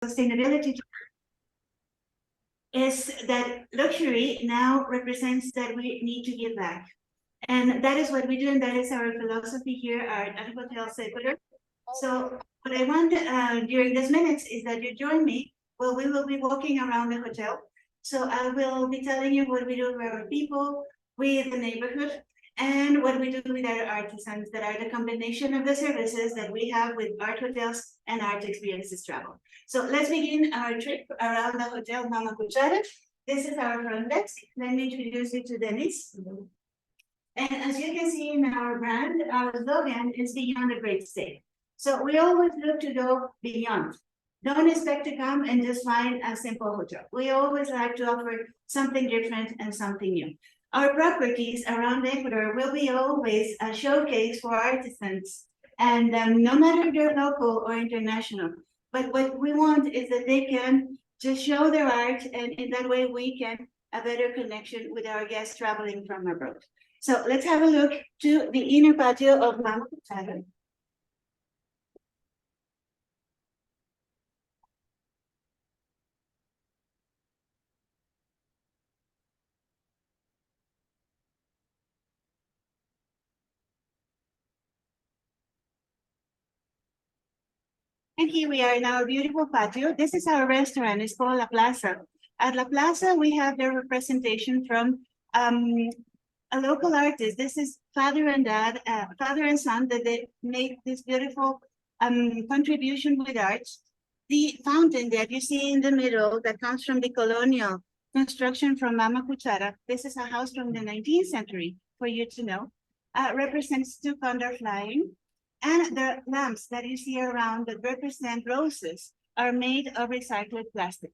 sustainability is that luxury now represents that we need to give back. And that is what we do, and that is our philosophy here at Hotel Ecuador. So what I want during these minutes is that you join me. Well, we will be walking around the hotel. So I will be telling you what we do with our people, with the neighborhood, and what we do with our artisans that are the combination of the services that we have with art hotels and art experiences travel. So let's begin our trip around the Hotel Mama Cuchara. This is our front desk. Let me introduce you to Dennis. And as you can see in our brand, our slogan is beyond a great stay. So we always look to go beyond. Don't expect to come and just find a simple hotel. We always like to offer something different and something new. Our properties around Ecuador will be always a showcase for artisans, and no matter if they're local or international. But what we want is that they can just show their art, and in that way we can have a better connection with our guests traveling from abroad. So let's have a look to the inner patio of Mama Cuchara. And here we are in our beautiful patio. This is our restaurant. It's called La Plaza. At La Plaza, we have the representation from a local artist. This is father and dad, father and son, that they make this beautiful contribution with art. The fountain that you see in the middle that comes from the colonial construction from Mama Cuchara. This is a house from the 19th century, for you to know. Represents two condor flying. And the lamps that you see around that represent roses are made of recycled plastic.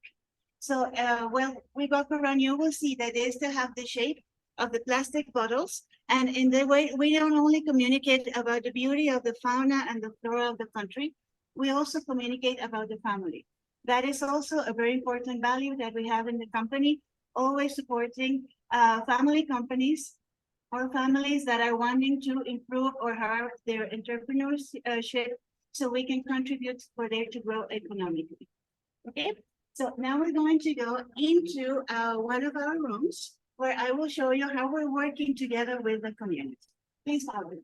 So when we walk around, you will see that they still have the shape of the plastic bottles. And in the way, we don't only communicate about the beauty of the fauna and the flora of the country, we also communicate about the family. That is also a very important value that we have in the company, always supporting family companies or families that are wanting to improve or have their entrepreneurship so we can contribute for them to grow economically. Okay, so now we're going to go into one of our rooms where I will show you how we're working together with the community. Please follow me.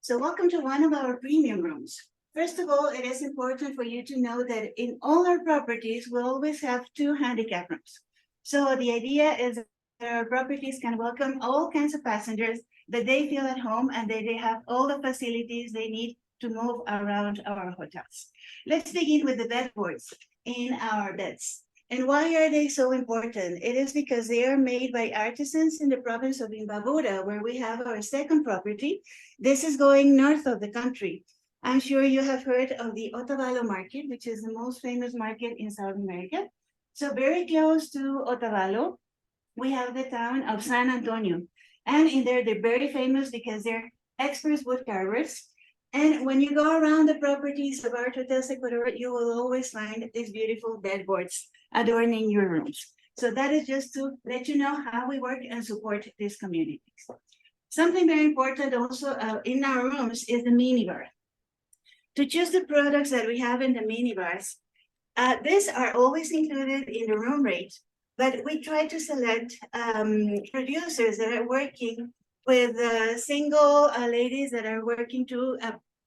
So welcome to one of our premium rooms. First of all, it is important for you to know that in all our properties, we always have 2 handicap rooms. So the idea is that our properties can welcome all kinds of passengers, that they feel at home and that they have all the facilities they need to move around our hotels. Let's begin with the bedboards in our beds. And why are they so important? It is because they are made by artisans in the province of Imbabura, where we have our second property. This is going north of the country. I'm sure you have heard of the Otavalo market, which is the most famous market in South America. So very close to Otavalo, we have the town of San Antonio. And in there, they're very famous because they're experts wood carvers. And when you go around the properties of Art Hotels Ecuador, you will always find these beautiful bedboards adorning your rooms. So that is just to let you know how we work and support these communities. Something very important also in our rooms is the minibar. To choose the products that we have in the minibars, these are always included in the room rate, but we try to select producers that are working with single ladies that are working to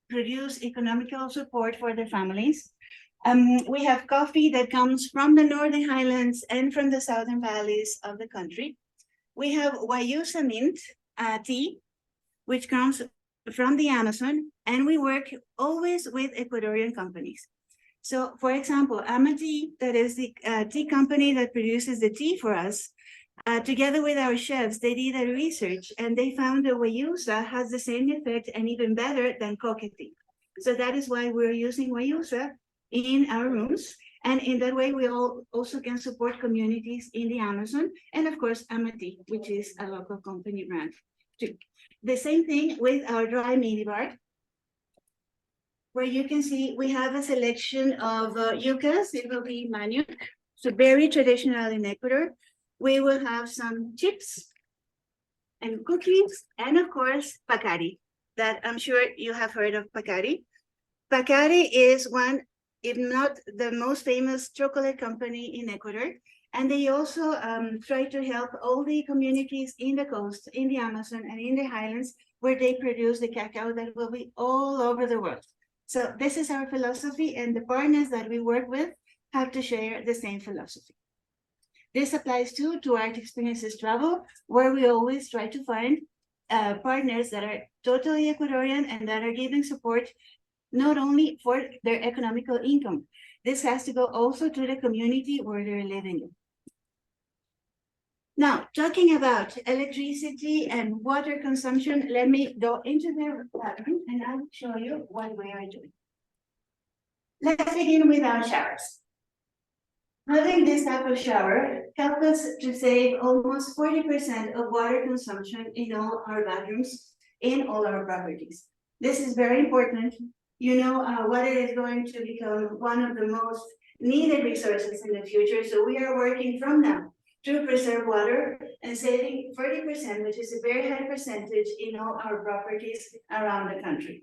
produce economical support for their families. We have coffee that comes from the Northern Highlands and from the Southern valleys of the country. We have Guayusa mint tea, which comes from the Amazon, and we work always with Ecuadorian companies. So, for example, Amati, that is the tea company that produces the tea for us, together with our chefs, they did a research and they found that Guayusa has the same effect and even better than coca tea. So that is why we're using Guayusa in our rooms. And in that way, we also can support communities in the Amazon. And of course, Amati, which is a local company brand too. The same thing with our dry minibar, where you can see we have a selection of yucas. It will be manioc, so very traditional in Ecuador. We will have some chips and cookies, and of course, pacari. that I'm sure you have heard of Pacari. Pacari is one, if not the most famous chocolate company in Ecuador. And they also try to help all the communities in the coast, in the Amazon, and in the highlands where they produce the cacao that will be all over the world. So this is our philosophy, and the partners that we work with have to share the same philosophy. This applies to Art Experiences Travel, where we always try to find partners that are totally Ecuadorian and that are giving support not only for their economical income. This has to go also to the community where they're living in. Now, talking about electricity and water consumption, let me go into the bathroom and I'll show you what we are doing. Let's begin with our showers. Having this type of shower helps us to save almost 40% of water consumption in all our bathrooms, in all our properties. This is very important. You know, water is going to become one of the most needed resources in the future. So we are working from now to preserve water and saving 40%, which is a very high percentage in all our properties around the country.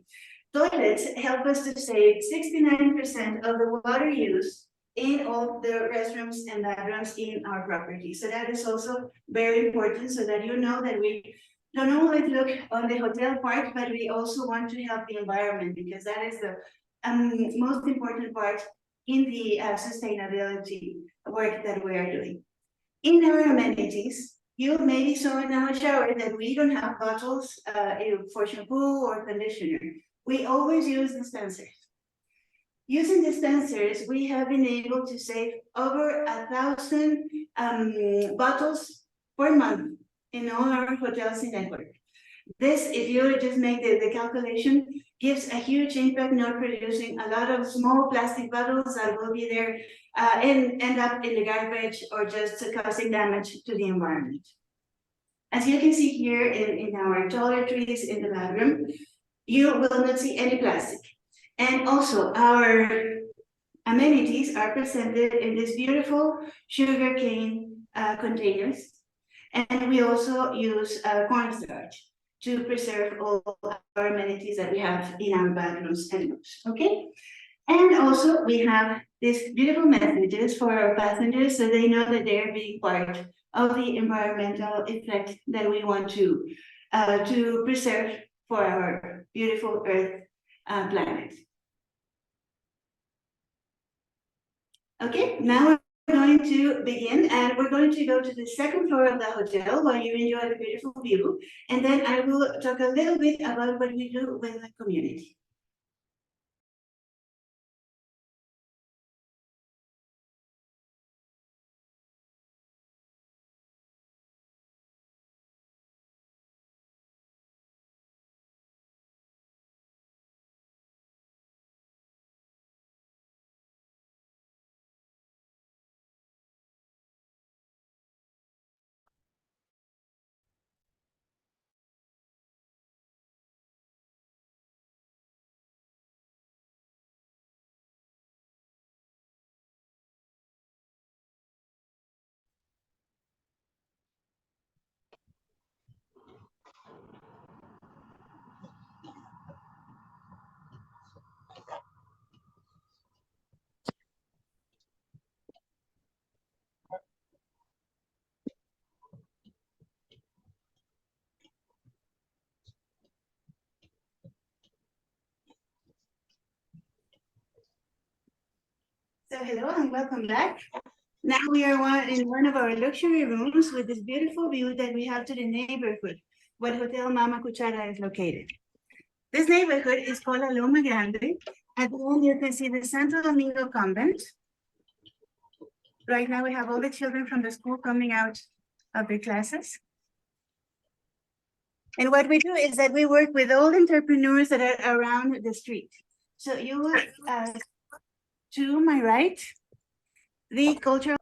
Toilets help us to save 69% of the water used in all the restrooms and bathrooms in our property. So that is also very important, so that you know that we don't only look on the hotel part, but we also want to help the environment, because that is the most important part in the sustainability work that we are doing. In our amenities, you maybe saw in our shower that we don't have bottles for shampoo or conditioner. We always use dispensers. Using dispensers, we have been able to save over 1,000 bottles per month in all our hotels in Ecuador. This, if you just make the calculation, gives a huge impact, not producing a lot of small plastic bottles that will be there and end up in the garbage or just causing damage to the environment. As you can see here in our toiletries in the bathroom, you will not see any plastic. And also our amenities are presented in these beautiful sugarcane containers. And we also use cornstarch to preserve all our amenities that we have in our bathrooms and rooms, okay? And also we have these beautiful messages for our passengers so they know that they're being part of the environmental effect that we want to preserve for our beautiful Earth planet. Okay, now we're going to begin, and we're going to go to the second floor of the hotel while you enjoy the beautiful view, and then I will talk a little bit about what we do with the community. So hello and welcome back. Now we are in one of our luxury rooms with this beautiful view that we have to the neighborhood where Hotel Mama Cuchara is located. This neighborhood is called Loma Grande. At the end, you can see the Santo Domingo Convent. Right now, we have all the children from the school coming out of their classes. And what we do is that we work with all entrepreneurs that are around the street. So you will, to my right, the cultural.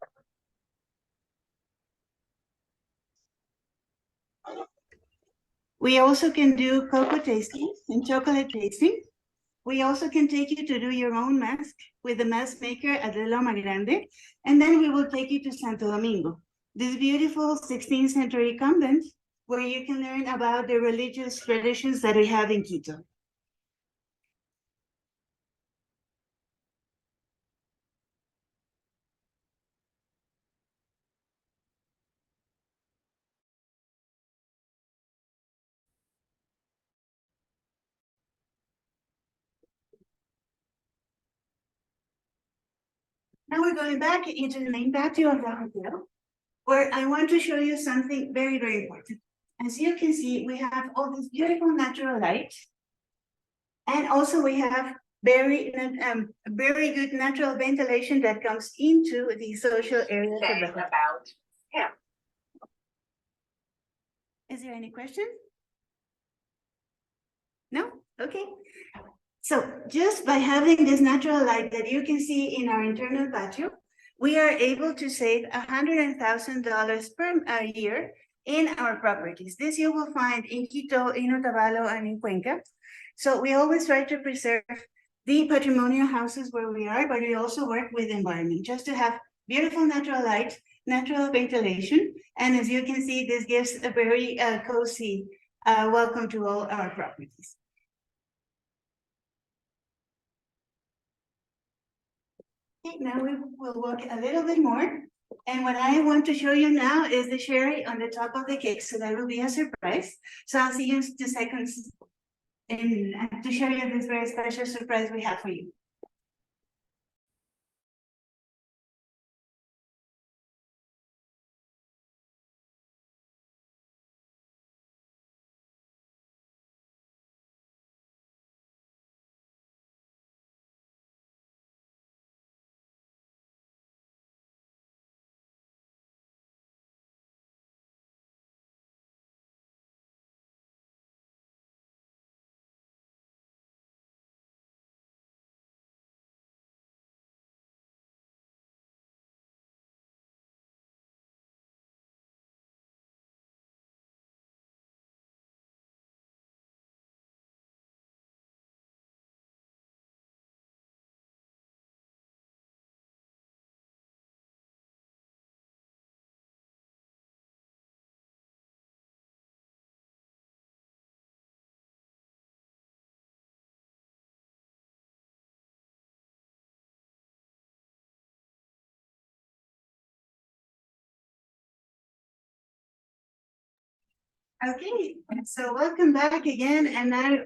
We also can do cocoa tasting and chocolate tasting. We also can take you to do your own mask with the mask maker at the Loma Grande. And then we will take you to Santo Domingo, this beautiful 16th century convent where you can learn about the religious traditions that we have in Quito. Now we're going back into the main patio of the hotel, where I want to show you something very, very important. As you can see, we have all this beautiful natural light, and also we have very good natural ventilation that comes into the social areas of the hotel. Yeah. Is there any question? No? Okay. So just by having this natural light that you can see in our internal patio, we are able to save $100,000 per year in our properties. This you will find in Quito, in Otavalo, and in Cuenca. So we always try to preserve the patrimonial houses where we are, but we also work with environment just to have beautiful natural light, natural ventilation. And as you can see, this gives a very cozy welcome to all our properties. Okay, now we will walk a little bit more. And what I want to show you now is the cherry on the top of the cake. So that will be a surprise. So I'll see you in 2 seconds to show you this very special surprise we have for you. Okay, so welcome back again, and I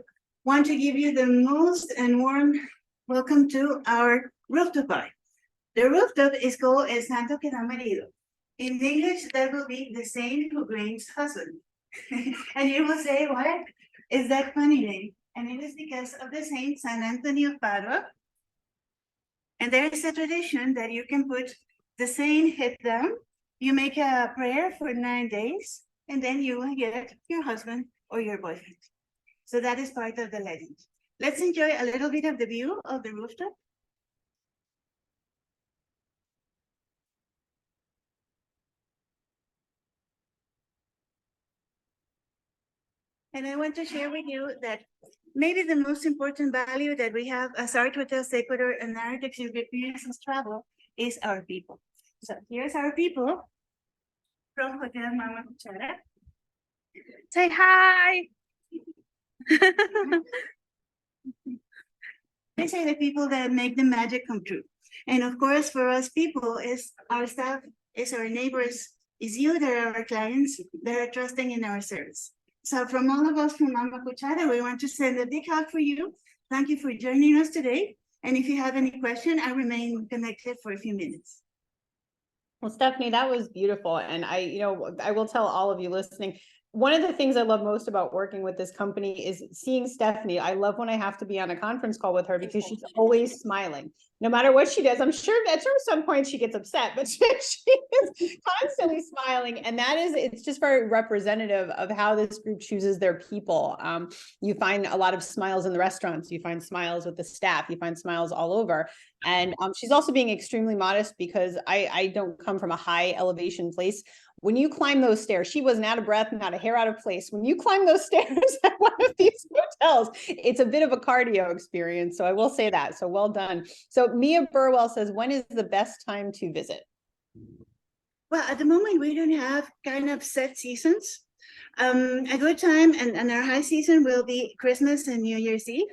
want to give you the most and warm welcome to our rooftop bar. The rooftop is called El Santo que da marido. In English, that will be the saint who brings husband. And you will say, what is that funny name? And it is because of the saint San Anthony of Padua. And there is a tradition that you can put the saint head down, you make a prayer for 9 days, and then you will get your husband or your boyfriend. So that is part of the legend. Let's enjoy a little bit of the view of the rooftop. And I want to share with you that maybe the most important value that we have as Art Hotels Ecuador and Art Experiences Travel is our people. So here's our people from Hotel Mama Cuchara. Say hi. These are the people that make the magic come true. And of course, for us people, is our staff, is our neighbors, is you that are our clients that are trusting in our service. So from all of us from Mama Cuchara, we want to send a big hug for you. Thank you for joining us today. And if you have any question, I remain connected for a few minutes. Well, Stephanie, that was beautiful. And I will tell all of you listening, one of the things I love most about working with this company is seeing Stephanie. I love when I have to be on a conference call with her because she's always smiling. No matter what she does, I'm sure at some point she gets upset, but she is constantly smiling. And it's just very representative of how this group chooses their people. You find a lot of smiles in the restaurants. You find smiles with the staff. You find smiles all over. And she's also being extremely modest because I don't come from a high elevation place. When you climb those stairs, she wasn't out of breath, not a hair out of place. When you climb those stairs at one of these hotels, it's a bit of a cardio experience. So I will say that. So well done. So Mia Burwell says, when is the best time to visit? Well, at the moment, we don't have kind of set seasons. A good time and our high season will be Christmas and New Year's Eve.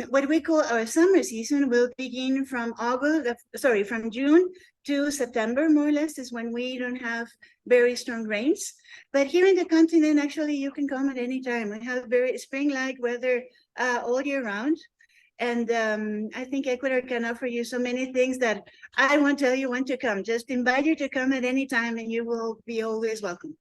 What we call our summer season will begin from from June to September, more or less, is when we don't have very strong rains. But here in the continent, actually, you can come at any time. We have very spring-like weather all year round. And I think Ecuador can offer you so many things that I won't tell you when to come. Just invite you to come at any time and you will be always welcome.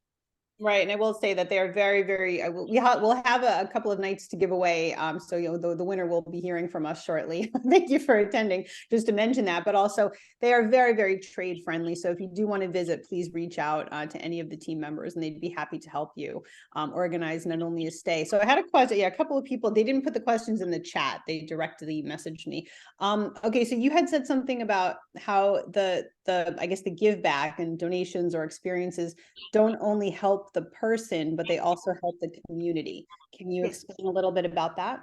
Right, and I will say that they are very, very. We'll have a couple of nights to give away. So the winner will be hearing from us shortly. Thank you for attending. Just to mention that, but also they are very, very trade friendly. So if you do want to visit, please reach out to any of the team members, and they'd be happy to help you organize not only a stay. So I had a question. Yeah, a couple of people. They didn't put the questions in the chat. They directly messaged me. Okay, so you had said something about how the I guess the give back and donations or experiences don't only help the person, but they also help the community. Can you explain a little bit about that?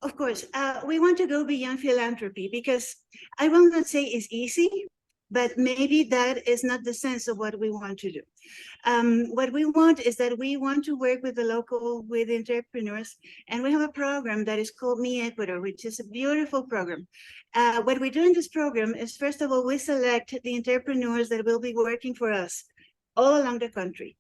Of course, we want to go beyond philanthropy because I will not say it's easy, but maybe that is not the sense of what we want to do. What we want is that we want to work with with entrepreneurs, and we have a program that is called Me Ecuador, which is a beautiful program. What we do in this program is, first of all, we select the entrepreneurs that will be working for us all along the country.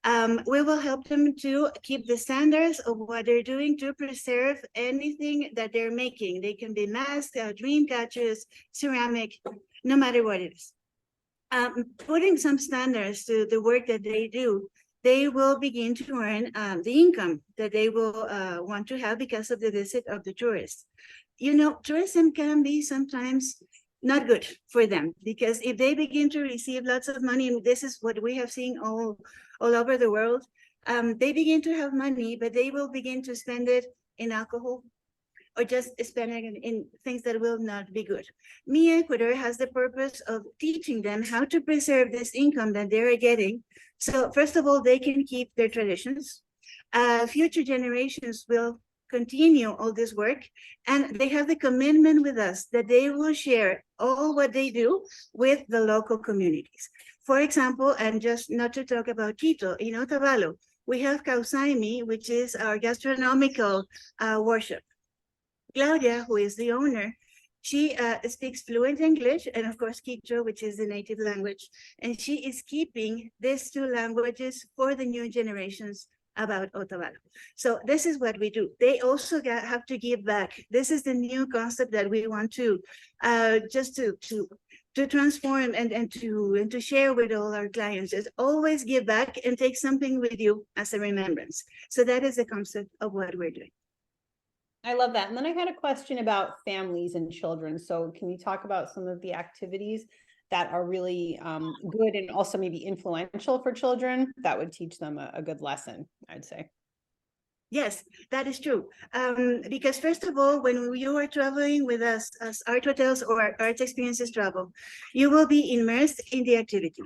We will help them to keep the standards of what they're doing to preserve anything that they're making. They can be masks, dream catchers, ceramic, no matter what it is. Putting some standards to the work that they do, they will begin to earn the income that they will want to have because of the visit of the tourists. You know, tourism can be sometimes not good for them, because if they begin to receive lots of money, and this is what we have seen all over the world, they begin to have money, but they will begin to spend it in alcohol or just spend it in things that will not be good. Me Ecuador has the purpose of teaching them how to preserve this income that they're getting. So first of all, they can keep their traditions. Future generations will continue all this work, and they have the commitment with us that they will share all what they do with the local communities. For example, and just not to talk about Quito, in Otavalo, we have Kausaimi, which is our gastronomical worship. Claudia, who is the owner, she speaks fluent English and of course Quito, which is the native language, and she is keeping these two languages for the new generations about Otavalo. So this is what we do. They also have to give back. This is the new concept that we want to just to transform and to share with all our clients, is always give back and take something with you as a remembrance. So that is the concept of what we're doing. I love that. And then I had a question about families and children. So can you talk about some of the activities that are really good and also maybe influential for children that would teach them a good lesson, I'd say? Yes, that is true. Because first of all, when you are traveling with us as Art Hotels or Art Experiences Travel, you will be immersed in the activity.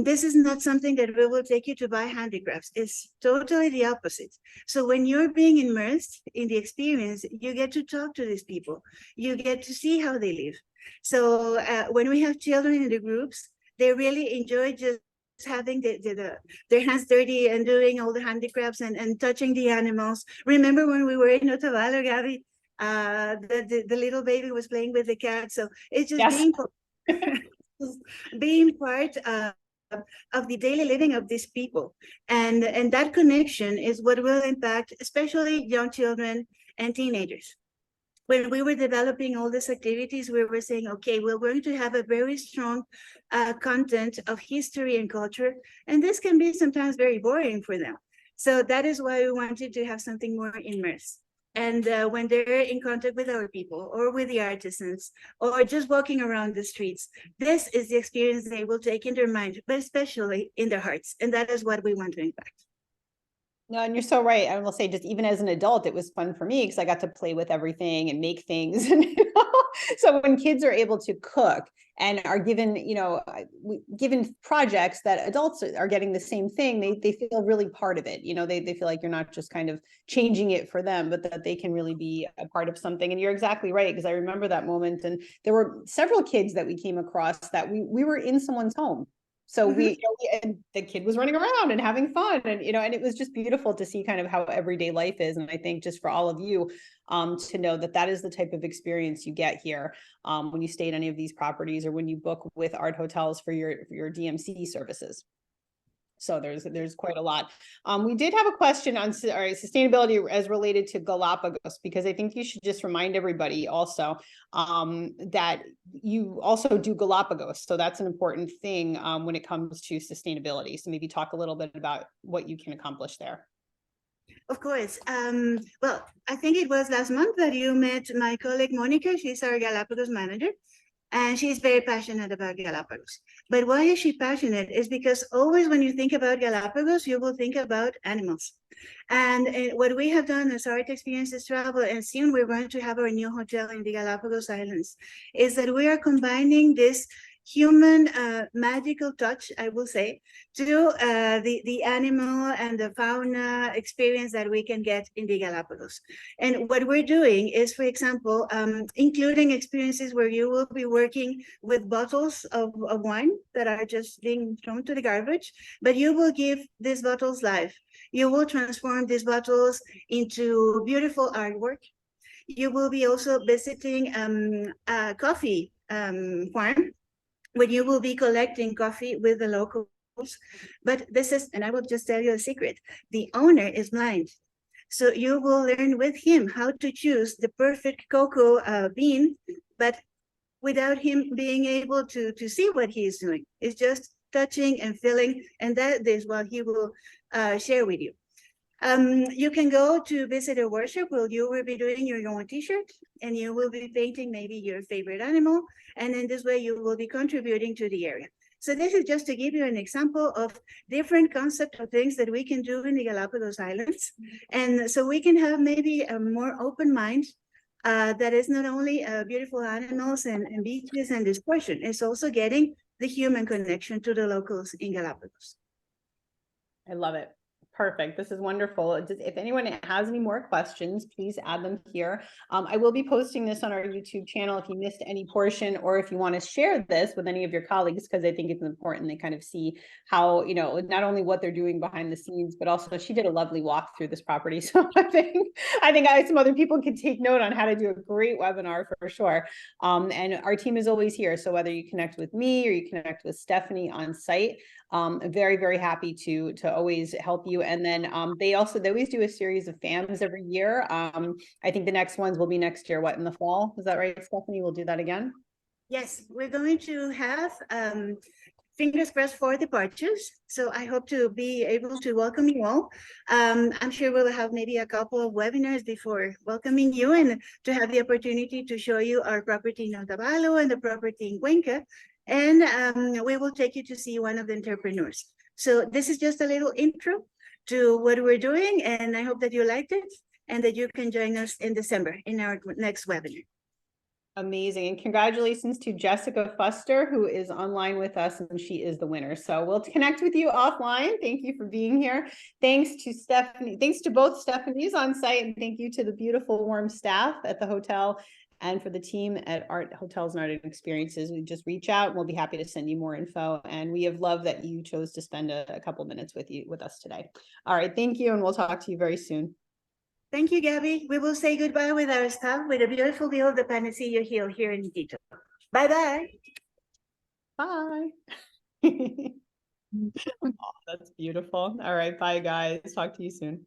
This is not something that we will take you to buy handicrafts. It's totally the opposite. So when you're being immersed in the experience, you get to talk to these people. You get to see how they live. So when we have children in the groups, they really enjoy just having their hands dirty and doing all the handicrafts and touching the animals. Remember when we were in Otavalo, Gabby? The little baby was playing with the cat. So it's just being part of the daily living of these people. And that connection is what will impact especially young children and teenagers. When we were developing all these activities, we were saying, okay, we're going to have a very strong content of history and culture, and this can be sometimes very boring for them. So that is why we wanted to have something more immersed. And when they're in contact with our people or with the artisans or just walking around the streets, this is the experience they will take in their mind, but especially in their hearts. And that is what we want to impact. No, and you're so right. I will say, just even as an adult, it was fun for me because I got to play with everything and make things. And so when kids are able to cook and are given, given projects that adults are getting the same thing, they feel really part of it. They feel like you're not just kind of changing it for them, but that they can really be a part of something. And you're exactly right, because I remember that moment. And there were several kids that we came across that we were in someone's home. So and the kid was running around and having fun, and and it was just beautiful to see kind of how everyday life is. And I think just for all of you, to know that that is the type of experience you get here, when you stay at any of these properties or when you book with Art Hotels for your DMC services. So there's quite a lot. We did have a question on sustainability as related to Galapagos, because I think you should just remind everybody also that you also do Galapagos. So that's an important thing when it comes to sustainability. So maybe talk a little bit about what you can accomplish there. Of course. Well, I think it was last month that you met my colleague Monica. She's our Galapagos manager, and she's very passionate about Galapagos. But why is she passionate? Is because always when you think about Galapagos, you will think about animals. And what we have done as Art Experiences Travel, and soon we're going to have our new hotel in the Galapagos Islands, is that we are combining this human magical touch, I will say, to the animal and the fauna experience that we can get in the Galapagos. And what we're doing is, for example, including experiences where you will be working with bottles of wine that are just being thrown to the garbage, but you will give these bottles life. You will transform these bottles into beautiful artwork. You will be also visiting a coffee farm, where you will be collecting coffee with the locals. But this is, and I will just tell you a secret, the owner is blind. So you will learn with him how to choose the perfect cocoa bean, but without him being able to see what he is doing. It's just touching and feeling, and that is what he will share with you. You can go to visit a workshop where you will be doing your own t-shirt, and you will be painting maybe your favorite animal, and in this way you will be contributing to the area. So this is just to give you an example of different concepts of things that we can do in the Galapagos Islands. And so we can have maybe a more open mind that is not only beautiful animals and beaches and this portion, it's also getting the human connection to the locals in Galapagos. I love it. Perfect. This is wonderful. If anyone has any more questions, please add them here. I will be posting this on our YouTube channel if you missed any portion, or if you want to share this with any of your colleagues, because I think it's important they kind of see how, not only what they're doing behind the scenes, but also she did a lovely walk through this property. So I think some other people can take note on how to do a great webinar for sure. And our team is always here. So whether you connect with me or you connect with Stephanie on site, I'm very, very happy to always help you. And then they always do a series of FAMs every year. I think the next ones will be next year, in the fall? Is that right, Stephanie? We'll do that again? Yes, we're going to have fingers crossed for departures. So I hope to be able to welcome you all. I'm sure we'll have maybe a couple of webinars before welcoming you, and to have the opportunity to show you our property in Otavalo and the property in Cuenca. And we will take you to see one of the entrepreneurs. So this is just a little intro to what we're doing, and I hope that you liked it and that you can join us in December in our next webinar. Amazing. And congratulations to Jessica Fuster, who is online with us, and she is the winner. So we'll connect with you offline. Thank you for being here. Thanks to Stephanie. Thanks to both Stephanies on site. And thank you to the beautiful, warm staff at the hotel and for the team at Art Hotels and Art Experiences. We just reach out and we'll be happy to send you more info. And we have loved that you chose to spend a couple minutes with us today. All right. Thank you. And we'll talk to you very soon. Thank you, Gabby. We will say goodbye with our staff with a beautiful view of the Panecillo Hill here in Quito. Bye-bye. Bye. Oh, that's beautiful. All right. Bye, guys. Talk to you soon.